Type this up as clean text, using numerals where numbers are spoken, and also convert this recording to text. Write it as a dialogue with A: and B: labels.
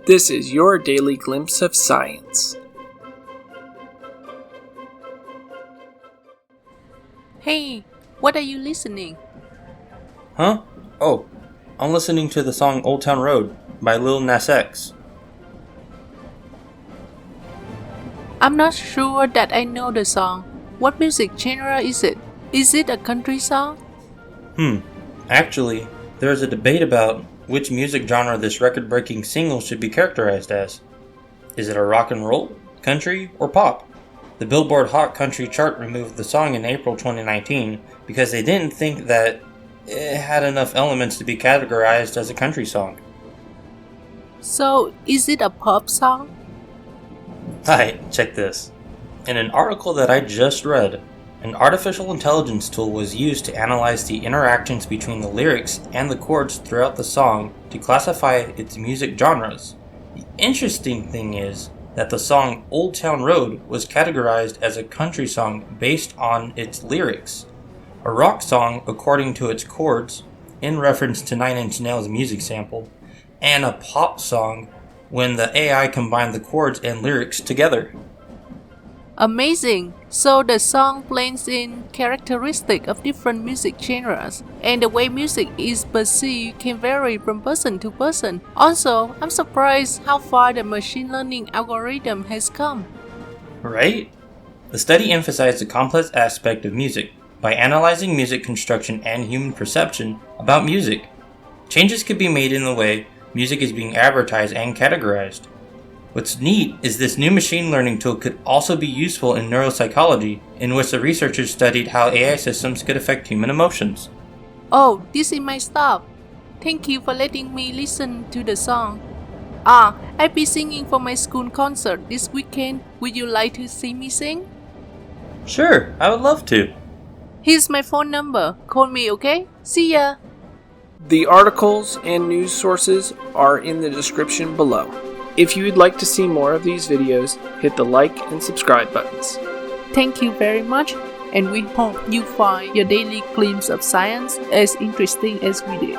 A: This is your daily glimpse of science.
B: Hey, what are you listening?
C: Huh? Oh, I'm listening to the song Old Town Road by Lil Nas X.
B: I'm not sure that I know the song. What music genre is it? Is it a country song?
C: Actually, there is a debate about which music genre this record-breaking single should be characterized as. Is it a rock and roll, country, or pop? The Billboard Hot Country chart removed the song in April 2019 because they didn't think that it had enough elements to be categorized as a country song.
B: So, is it a pop song?
C: Hi, check this. In an article that I just read, an artificial intelligence tool was used to analyze the interactions between the lyrics and the chords throughout the song to classify its music genres. The interesting thing is that the song Old Town Road was categorized as a country song based on its lyrics, a rock song according to its chords, in reference to 9 Inch Nails' music sample, and a pop song when the AI combined the chords and lyrics together.
B: Amazing! So the song blends in characteristics of different music genres, and the way music is perceived can vary from person to person. Also, I'm surprised how far the machine learning algorithm has come.
C: Right? The study emphasized the complex aspect of music by analyzing music construction and human perception about music. Changes could be made in the way music is being advertised and categorized. What's neat is this new machine learning tool could also be useful in neuropsychology, in which the researchers studied how AI systems could affect human emotions.
B: Oh, this is my stuff. Thank you for letting me listen to the song. I'll be singing for my school concert this weekend. Would you like to see me sing?
C: Sure, I would love to.
B: Here's my phone number. Call me, okay? See ya!
A: The articles and news sources are in the description below. If you would like to see more of these videos, hit the like and subscribe buttons.
B: Thank you very much, and we hope you find your daily glimpse of science as interesting as we did.